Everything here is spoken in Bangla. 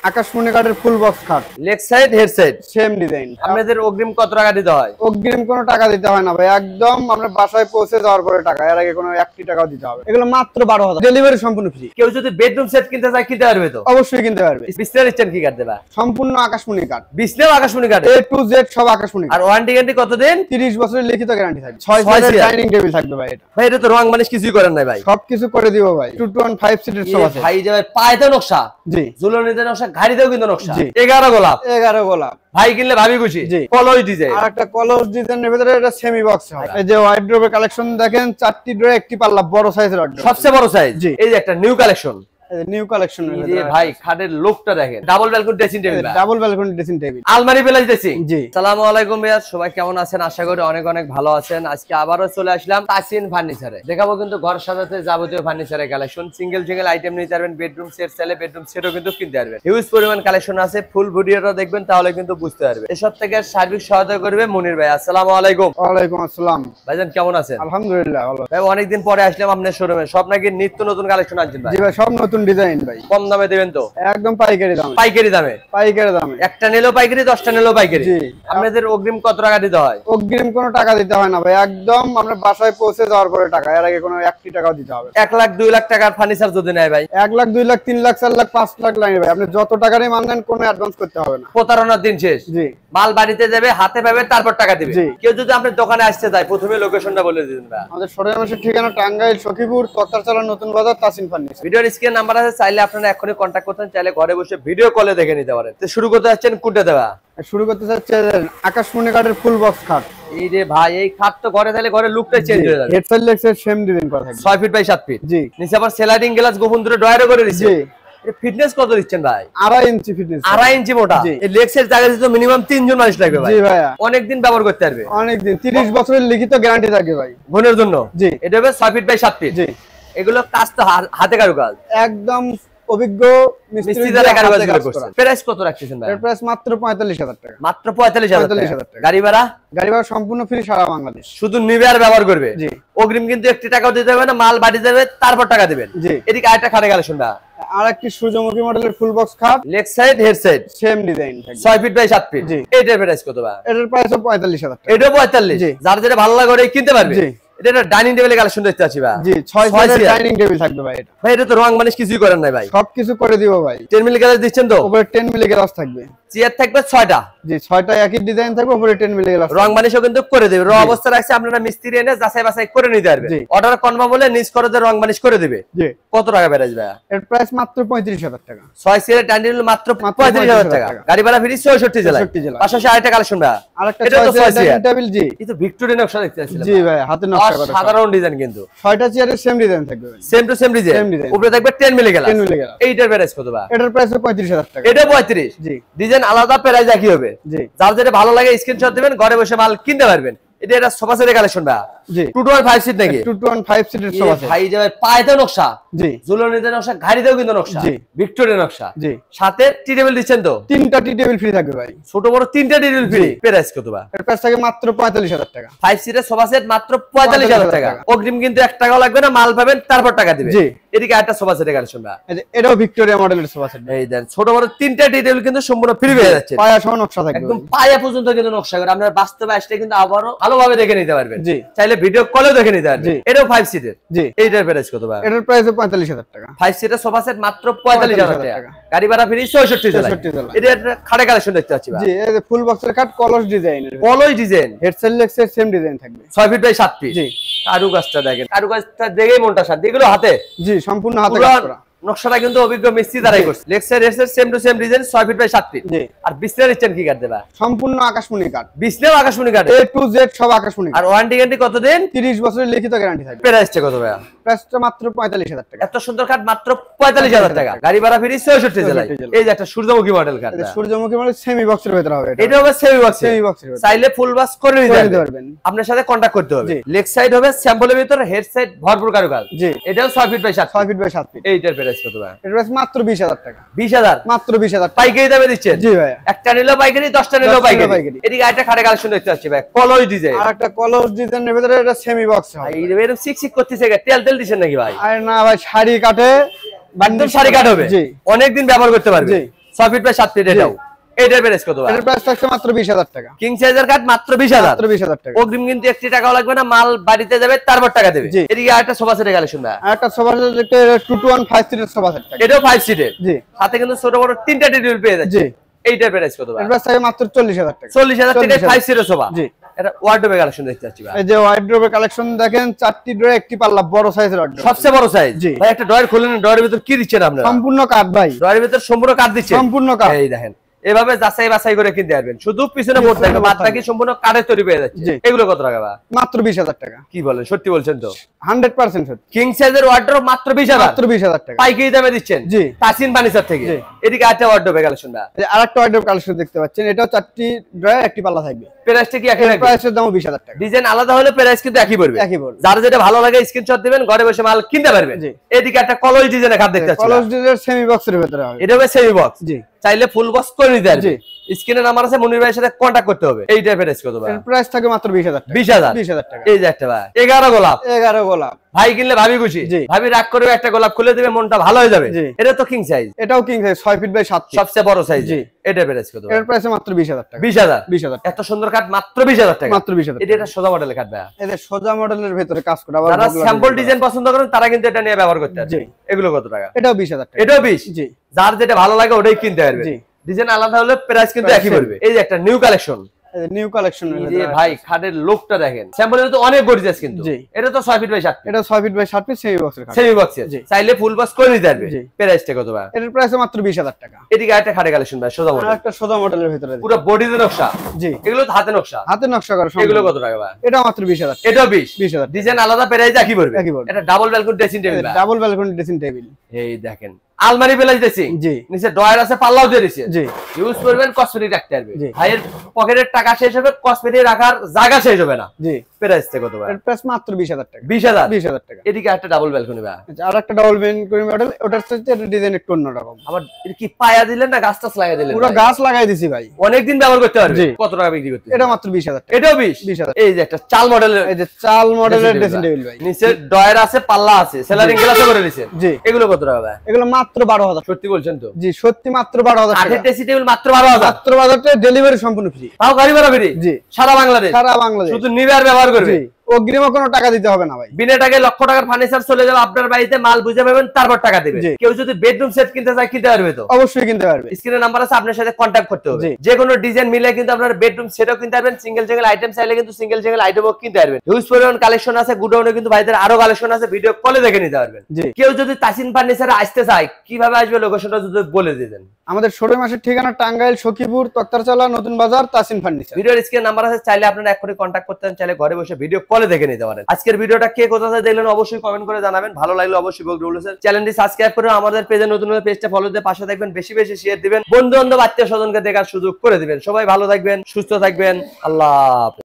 আকাশমণি কাঠের ফুল বক্স খাট, leg side head side same design. আপনাদের অগ্রিম কত টাকা দিতে হয়? অগ্রিম কোনো টাকা দিতে হয় না ভাই, একদম আমরা বাসায় পৌঁছে যাওয়ার পরে টাকা, এর আগে কোনো 1টি টাকাও দিতে হবে। এগুলো মাত্র 12,000, ডেলিভারি সম্পূর্ণ ফ্রি। কেউ যদি বেডরুম সেট কিনতে চায় কিনতে পারবে তো? অবশ্যই কিনতে পারবে। বিসনেস ইচ্ছেন কি কাট দেবা? সম্পূর্ণ আকাশমণি কাঠ, বিসনেস আকাশমণি কাট A to Z সব আকাশমণি। আর ওয়ারেন্টি গ্যারান্টি কতদিন? 30 বছরের লিখিত গ্যারান্টি থাকবে। 6 সিটের ডাইনিং টেবিল থাকবে ভাই। এটা ভাই এটা তো রং মানিশ কিছুই করেন নাই ভাই, সবকিছু করে দিব ভাই। 215 সিটের সব আছে ভাই। যাবে পায়তে নকশা, জি ঝুলনিতে নকশা, ঘাড়িতেও কিন্তু নকশা। জি। 11 গোলাপ 11 গোলাপ ভাই কিনলে ভাবি খুশি। জি। কলই ডিজাইন আর একটা কলস ডিজাইনের ভিতরে এটা সেমি বক্স হবে। এই যে ওয়াইড্রোবের কালেকশন দেখেন, 4টি ড্রয়ার, একটি পাল্লা, বড় সাইজের ওয়াইড্রোব, সবচেয়ে বড় সাইজ। জি। এই যে একটা নিউ কালেকশন, নিউ কালেকশন ভাই খাটের লুকটা দেখেন। Double balcony dressing table, double balcony dressing table, আলমারি প্লাস ড্রেসিং। জি। আসসালামু আলাইকুম ভাইয়া, সবাই কেমন আছেন? আশা করি অনেক অনেক ভালো আছেন। আজকে আবারও চলে আসলাম তাসিন ফার্নিচারে। দেখাবো কিন্তু ঘর সাজাতে যাবতীয় ফার্নিচারের কালেকশন। সিঙ্গেল আইটেম নিতে পারবেন, বেডরুম সেট চাইলে বেডরুম সেটও কিন্তু কিনতে পারবেন। হিউজ পরিমাণ কালেকশন আছে, ফুল ভিডিওটা দেখবেন তাহলে কিন্তু বুঝতে পারবেন। এসব থেকে সার্বিক সহায়তা করবে মনির ভাই। আসসালামু আলাইকুম। ওয়ালাইকুম আসসালাম। ভাইজান কেমন আছেন? আলহামদুলিল্লাহ ভালো। ভাই অনেকদিন পরে আসলাম আপনার শোরুমে, সব নাকি নিত্য নতুন কালেকশন আনছেন ভাই? জি ভাই, সব নতুন ডিজাইন ভাই। কম দামে দিবেন তো? একদম পাইকারি দামে। পাইকারি দামে? পাইকারি দামে। একটা নিলেও পাইকারি, 10টা নিলেও পাইকারি। জি। আপনাদের অগ্রিম কত টাকা দিতে হয়? অগ্রিম কোনো টাকা দিতে হয় না ভাই, একদম আমরা বাসায় পৌঁছে যাওয়ার পরে টাকা, এর আগে কোনো 1টি টাকাও দিতে হবে। 1 লাখ 2 লাখ টাকার ফার্নিচার যদি নেয় ভাই? 1 লাখ 2 লাখ 3 লাখ 4 লাখ 5 লাখ লাগে ভাই, আপনি যত টাকারই মাল নেন কোনো অ্যাডভান্স করতে হবে না। প্রতারণার দিন শেষ। জি। মাল বাড়িতে যাবে, হাতে পাবে, তারপর টাকা দিবে। জি। কেউ যদি আপনার দোকানে আসতে চায় প্রথমে লোকেশনটা বলে দিন ভাই। আমাদের শোরুমের ঠিকানা টাঙ্গাইল সখীপুর, তক্তারচালা, নতুন বাজার, তাসিন ফার্নিচার। ভিডিওর স্ক্রিন নাম্বার আছে, চাইলে আপনারা এখনই কন্টাক্ট করতেন, চাইলে ঘরে বসে ভিডিও কলে দেখে নিতে পারেন। তো শুরু করতে যাচ্ছেন কোনটা দেওয়া? শুরু করতে চাচ্ছি আকাশমণি কাঠের ফুল বক্স খাট। এই যে ভাই, এই খাট তো ঘরে থাকলে ঘরে লুকটাই চেঞ্জ হয়ে যাবে। Head side leg side same design করা থাকবে, 6 ফিট বাই 7 ফিট। জি। নিচে আবার স্লাইডিং গ্লাস গোপন দূরে ডয়ারও করে দিয়েছে। জি। ফিটনেস কত দিচ্ছেন ভাই? 2.5 ইঞ্চি ফিটনেস। 2.5 ইঞ্চি মোটা। জি। এই লেগ সাইড জায়গা দিতে মিনিমাম 3 জন মানুষ লাগবে ভাই। জি ভাইয়া, অনেকদিন ব্যবহার করতে পারবে। অনেকদিন, 30 বছরের লিখিত গ্যারান্টি থাকবে ভাই। বোনের জন্য? জি। এটা হবে 6 ফিট বাই 7 ফিট। জি। এগুলো কাজ তো হাতে কারুকাজ, একদম অভিজ্ঞ মিস্ত্রি দ্বারা কারুকাজ করছে। প্রাইস কত রাখতেছেন ভাই? এর প্রাইস মাত্র 45,000 টাকা। মাত্র 45,000 টাকা। গাড়ি ভাড়া? গাড়ি ভাড়া সম্পূর্ণ ফ্রি সারা বাংলাদেশ। শুধু নিবে আর ব্যবহার করবে। জি। অগ্রিম কিন্তু 1টি টাকাও দিতে হবে না, মাল বাড়ি যাবে তারপর টাকা দিবেন। জি। এদিকে আরেকটা খাটে কালেকশন দা, আর একটি সূর্যমুখী মডেলের ফুল বক্স খাট, leg side head side same design থাকবে, 6 ফিট বাই 7 ফিট। জি। এটার প্রাইস কত ভাই? এটার প্রাইস 45,000 টাকা। এটাও 45। জি। যার যেটা ভালো লাগে ওটাই কিনতে পারবে। জি। এটা একটা ডাইনিং টেবিলের কালেকশন দেখতে পাচ্ছি ভাই। জি, 6 ছয় সিটের সিটের ডাইনিং টেবিল থাকবে ভাই। এটা ভাই এটা তো রং মানিশ কিছুই করেন নাই ভাই, সবকিছু করে দিব ভাই। 10 মিলি গ্লাস দিচ্ছেন তো? উপরে 10 মিলি গ্লাস থাকবে। চেয়ার থাকবে 6টা। জি, 6টা একই ডিজাইন থাকবে, উপরে 10 মিলি গ্লাস। রং মানিশও কিন্তু করে দেবে। র অবস্থা রাখছে, আপনারা মিস্ত্রি এনে যাচাই বাছাই করে নিতে পারবেন। জি। অর্ডার কনফার্ম হলে নিজ খরচে রং মানিশ করে দিবে। জি। কত টাকা প্রাইস ভাই? এর প্রাইস মাত্র 35,000 টাকা। 6 সিটের ডাইনিং টেবিল মাত্র 35,000 টাকা। গাড়ি ভাড়া ফ্রি 64 জেলায়। 64 জেলায়। পাশাপাশি আরেকটা কালেকশন ভাই, আরেকটা এটা তো 6 ছয় সিটের ডাইনিং চেয়ার। টেবিল। জি। এই তো ভিক্টোরিয়া নকশা দেখতে পাচ্ছিলাম। জি ভাই, হাতে নকশা করা। সাধারণ ডিজাইন কিন্তু 6টা চেয়ারের সেম ডিজাইন থাকবে ভাই। Same to same design. Same design। উপরে থাকবে 10 মিলি গ্লাস। 10 milli glass. এইটার প্রাইস কত ভাই? এটার প্রাইস 35,000 টাকা। এটা 35। জি। ডিজাইন আলাদা, প্রাইস একই হবে। জি। যার যেটা ভালো লাগে স্ক্রিনশট দিবেন, ঘরে বসে মাল কিনতে পারবেন। এটা সোফা সেটের কালেকশন ভাই। জি। 225 সিট নাকি? 215 সিটের সব আছে। ভাই যাবে পায়তে নকশা, জি। ঝুলনিতে নকশা, ঘাড়িতেও কিন্তু নকশা। জি। ভিক্টোরিয়া নকশা। জি। সাথে টি টেবিল দিচ্ছেন তো? 3টা টি টেবিল ফ্রি থাকবে ভাই। ছোট বড় 3টা টি টেবিল ফ্রি। প্রাইস কত ভাই? এর প্রাইস থাকে মাত্র 45,000 টাকা। 5 সিটের সোফা সেট মাত্র 45,000 টাকা। অগ্রিম কিন্তু 1 টাকাও লাগবে না, মাল পাবেন তারপর টাকা দিবেন। জি। এদিকে আরেকটা সোফা সেটের কালেকশন ভাই। এটাও ভিক্টোরিয়া মডেলের সোফা সেট। এই দেন ছোট বড় 3টা টি টেবিল কিন্তু সম্পূর্ণ ফ্রি হয়ে যাচ্ছে। পায়া সহ নকশা থাকবে একদম পায়া পর্যন্ত কিন্তু নকশা করে। আপনার বাস্তবে আসলে কিন্তু আবারও ভালোভাবে দেখে নিতে পারবেন। জি। চাইলে ভিডিও কলেও দেখে নিতে পারবেন। জি। এটাও 5 সিটের। জি। এইটার প্রাইস কত ভাই? এটার প্রাইস 45,000 টাকা। 5 সিটের সোফা সেট মাত্র 45,000 টাকা। গাড়ি ভাড়া ফ্রি 64 জেলায়। 64 জেলায়। এটা একটা খাটে কালেকশন দেখতে পাচ্ছি ভাই। জি, এই যে ফুল বক্সের কাট, কলস ডিজাইনের। কলই design, head side leg side same design থাকবে, 6 ফিট বাই 7 ফিট। জি। কারুকাজটা দেখেন, কারুকাজটা দেখেই মনটা শান্তি। এগুলো হাতে? জি, সম্পূর্ণ হাতে পুরো কাজ করা। নকশাটা কিন্তু অভিজ্ঞ মিস্ত্রি দ্বারাই করছে। Leg side head side same to same design, 6 feet by 7 feet. জি। আর বিসনেস ইচ্ছেন কি কাট দেবা? সম্পূর্ণ আকাশমণি কাঠ, বিসনেস আকাশমণি কাট। A to Z সব আকাশমণি। আর ওয়ারেন্টি গ্যারান্টি কতদিন? 30 বছরের লিখিত গ্যারান্টি থাকবে। প্রাইসটা কত ভাই? প্রাইসটা মাত্র 45,000 টাকা। এত সুন্দর কাঠ মাত্র 45,000 টাকা। গাড়ি ভাড়া ফ্রি 64 জেলায়। 64 জেলায়। এই যে একটা সূর্যমুখী মডেল কাঠ। এটা সূর্যমুখী মানে সেমি বক্সের ভিতরে হবে এটা। এটা হবে সেমি বক্স। সেমি বক্সের ভিতরে। চাইলে ফুল বক্স করে নিতে করে নিতে পারবেন। পারবেন। আপনার সাথে কন্টাক্ট করতে হবে। জি। লেগ সাইড হবে স্যাম্পলের ভিতর, হেড সাইড ভরপুর কারুকাজ। জি। এটাও 6 feet by 7 6 feet by 7 feet. এইটার প্রাইস কত ভাই? এর প্রাইস মাত্র 20,000 টাকা। 20,000 মাত্র 20,000 টাকা। পাইকারি দামে দিচ্ছেন? জি ভাই। একটা নিলেও পাইকারি, 10টা নিলেও পাইকারি। এদিকে আরেকটা খাটে কালেকশন দেখতে পাচ্ছি ভাই, কলই ডিজাইন। আর একটা কলস ডিজাইনের ভিতরে এটা সেমি বক্স হবে। এই এরকম সিক করতেছে, তেল তেল দিচ্ছেন নাকি ভাই? আর না ভাই, শাড়ি কাটে, একদম শাড়ি কাট হবে। জি। অনেকদিন ব্যবহার করতে পারবে। জি। 6 ফিট বাই 7 ফিট এটাও এইটার প্রাইস কত ভাই? এটার প্রাইস থাকছে মাত্র 20000 টাকা। কিং সাইজের কাট মাত্র 20000। মাত্র 20000 টাকা। অগ্রিম কিন্তু 1 টাকাও লাগবে না, মাল বাড়িতে যাবে তারপর টাকা দেবে। এদিকে আরেকটা সোফা সেটের কালেকশন ভাই, আর একটা সোফা সেট দেখতে 221 5 সিটের সোফা সেট টাকা। এটাও 5 সিটের। জি, সাথে কিন্তু ছোট বড় তিনটা টেবিল পেয়ে যাচ্ছে। জি, এইটার প্রাইস কত ভাই? এটার প্রাইস থাকছে মাত্র 40000 টাকা। 40000 টাকায় 5 সিটের সোফা। জি, এটা ওয়ার্ডরোবের কালেকশন দেখতে পাচ্ছি ভাই। এই যে ওয়ার্ডরোবের কালেকশন দেখেন, 4টি ড্রয়ার, একটি পাল্লা, বড় সাইজের ওয়ার্ডরোব, সবচেয়ে বড় সাইজ। জি। ভাই একটা ড্রয়ার খুলেন, ড্রয়ারের ভিতর কি দিচ্ছেন আপনারা? সম্পূর্ণ কাঠ ভাই, ড্রয়ারের ভিতর সম্পূর্ণ কাঠ দিচ্ছেন। সম্পূর্ণ কাঠ। এই দেখেন, এভাবে যাচাই বাছাই করে কিনতে পারবেন। শুধু পিছনে বোর্ড থাকবে, বাদ বাকি সম্পূর্ণ কাঠের তৈরি পেয়ে যাচ্ছে। জি। এগুলো কত টাকা ভাই? মাত্র 20000 টাকা। কি বলেন, সত্যি বলছেন তো? 100% সত্যি। কিং সাইজের ওয়ার্ডরোব মাত্র 20000। মাত্র 20000 টাকা। পাইকারি দামে দিচ্ছেন। জি। তাসিন ফার্নিচার থেকে। জি। এদিকে আরেকটা ওয়ার্ডরোবের কালেকশনটা। এই যে আরেকটা ওয়ার্ডরোব কালেকশন দেখতে পাচ্ছেন, এটাও 4টি ড্রয়ার, একটি পাল্লা থাকবে। প্রাইসটা কি একই রাখবেন? প্রাইসের দাম 20000 টাকা। ডিজাইন আলাদা হলে প্রাইস কিন্তু একই পড়বে। একই পড়বে। যার যেটা ভালো লাগে স্ক্রিনশট দিবেন, ঘরে বসে মাল কিনতে পারবেন। জি। এদিকে একটা কলস ডিজাইনের খাট দেখতে পাচ্ছি। কলস ডিজাইনের সেমি বক্সের ভিতরে হবে। এটা হবে সেমি বক্স। জি, চাইলে ফুল বক্স করে নিতে পারবে। জি। স্ক্রিনে নাম্বার আছে, মনির ভাইয়ের সাথে কন্টাক্ট করতে হবে। এইটার প্রাইস কত ভাই? এর প্রাইস থাকে মাত্র 20000 টাকা। 20000। 20000 টাকা। এই যে একটা ভাই 11 গোলাপ। 11 গোলাপ। ভাই কিনলে ভাবি খুশি। জি। ভাবি রাগ করে একটা গোলাপ খুলে দিবে, মনটা ভালো হয়ে যাবে। জি। এটা তো কিং সাইজ। এটাও king size, 6 feet by 7 feet. সবচেয়ে বড় সাইজ। জি। এটার প্রাইস কত ভাই? এর প্রাইস মাত্র 20000 টাকা। 20000। 20000 টাকা। এত সুন্দর কাঠ মাত্র 20000 টাকা। মাত্র 20000 এটা একটা সোজা মডেলের কাঠ ভাই। এদের সোজা মডেলের ভিতরে কাজ করা, আবার যারা বগলা স্যাম্পল ডিজাইন ডিজাইন পছন্দ করেন তারা কিন্তু এটা নিয়ে ব্যবহার করতে জি। পারবে। এগুলো কত টাকা? এটাও 20000 টাকা। এটাও 20। জি, যার যেটা ভালো লাগে ওটাই কিনতে পারবে। জি। ডিজাইন আলাদা হলে প্রাইস কিন্তু Price একই same। পড়বে। এই যে একটা নিউ কালেকশন। এই যে নিউ কালেকশন এর এই যে ভিতরে ভাই খাটের লুকটা দেখেন, স্যাম্পলের তো অনেক গর্জিয়াস কিন্তু। জি। এটা তো 6 ফিট বাই 7 ফিট। এটা 6 ফিট বাই 7 ফিট সেমি বক্সের কাঠ। সেমি বক্সের। জি। চাইলে ফুল বক্স করে নিতে পারবে। জি। প্রাইসটা কত ভাই? এটার প্রাইস মাত্র 20000 টাকা। এদিকে একটা খাটের কালেকশন ভাই, সোজা আর মডেল। একটা সোজা মডেলের ভিতরে পুরো বডিতে নকশা। জি, এগুলো তো হাতে নকশা। হাতে নকশা করা সম্পূর্ণ। এগুলো কত টাকা ভাই? এটা মাত্র 20000 টাকা। এটাও 20। 20000 ডিজাইন আলাদা, প্রাইস একই পড়বে। একই পড়বে। এটা ডাবল ব্যালকনি ড্রেসিং টেবিল ভাই। Double balcony dressing table. এই দেখেন, আলমারি প্লাস ড্রেসিং। জি, নিচে ড্রয়ার আছে, পাল্লাও দিয়ে দিয়েছে। জি, ইউজ করবেন, কসমেটিক রাখতে পারবে। জি। ভাইয়ের পকেটের টাকা শেষ হবে, কসমেটিক রাখার জায়গা শেষ হবে না। জি। প্রাইসটা কত ভাই? এর প্রাইস মাত্র 20000 টাকা। 20000। 20000 টাকা। এদিকে একটা ডাবল ব্যালকনি ভাই। আচ্ছা, আর একটা ডাবল ব্যালকনি মডেল, ওটার সাথে এটা ডিজাইন একটু অন্যরকম। আবার এর কি পায়া দিলেন না গাছ টাছ লাগিয়ে দিলেন? পুরো ভাই? গাছ লাগাই দিছি ভাই। অনেকদিন ব্যবহার করতে পারবে। জি। কত টাকা বিক্রি করতে? এটা মাত্র 20000 টাকা। এটাও 20। 20000। এই যে একটা চাল মডেলের এই যে চাল মডেলের ড্রেসিং টেবিল ভাই। নিচে ড্রয়ার আছে, পাল্লা আছে, সেলারিং গ্লাসও করে দিয়েছেন। জি। এগুলো কত টাকা ভাই? এগুলো মাত্র 12000। সত্যি বলছেন তো? জি, সত্যি মাত্র 12000 টাকা। কাঠের ড্রেসিং টেবিল মাত্র 12000। মাত্র 12000 টাকা, ডেলিভারি সম্পূর্ণ ফ্রি। তাও গাড়ি ভাড়া ফ্রি। জি। সারা বাংলাদেশ। সারা বাংলাদেশ। শুধু নিবে আর ব্যবহার করবে। জি, অগ্রিমও কোনো টাকা দিতে হবে না ভাই। বিনা টাকায় লক্ষ টাকার ফার্নিচার চলে যাবে আপনার বাড়িতে, মাল বুঝে পাবেন, তারপর টাকা দিবে। জি। কেউ যদি বেডরুম সেট কিনতে চায় কিনতে পারবে তো? অবশ্যই কিনতে পারবে। স্ক্রিনে নাম্বার আছে, আপনার সাথে কন্ট্যাক্ট করতে হবে। জি। যে কোনো ডিজাইন মিলে কিন্তু আপনার বেডরুম সেটও কিনতে পারবেন। সিঙ্গেল সিঙ্গেল আইটেম চাইলে কিন্তু সিঙ্গেল সিঙ্গেল আইটেমও কিনতে পারবেন। হিউজ পরিমাণ কালেকশন আছে, গুডাউনে কিন্তু ভাইদের আরো কালেকশন আছে, ভিডিও কলে দেখে নিতে পারবেন। জি। কেউ যদি তাসিন ফার্নিচারে আসতে চায় কিভাবে আসবে, লোকেশনটা যদি বলে দিতেন। আমাদের শোরুম আছে ঠিকানা টাঙ্গাইল, সখীপুর, তক্তারচালা, নতুন বাজার, তাসিন ফার্নিচার। ভিডিওর স্ক্রিনে নাম্বার আছে, চাইলে আপনারা এখনই কন্ট্যাক্ট করতে পারেন, চাইলে ঘরে বসে ভিডিও কলে দেখে নিতে পারেন। আজকের ভিডিওটা কে কোথা থেকে দেখলেন অবশ্যই কমেন্ট করে জানাবেন। ভালো লাগলে অবশ্যই চ্যানেলটি সাবস্ক্রাইব করে আমাদের পেজে নতুন পেজটা ফলো দিয়ে পাশে থাকবেন, বেশি বেশি শেয়ার দিবেন, বন্ধু বান্ধব আত্মীয় স্বজনকে দেখার সুযোগ করে দিবেন। সবাই ভালো থাকবেন, সুস্থ থাকবেন। আল্লাহ হাফেজ।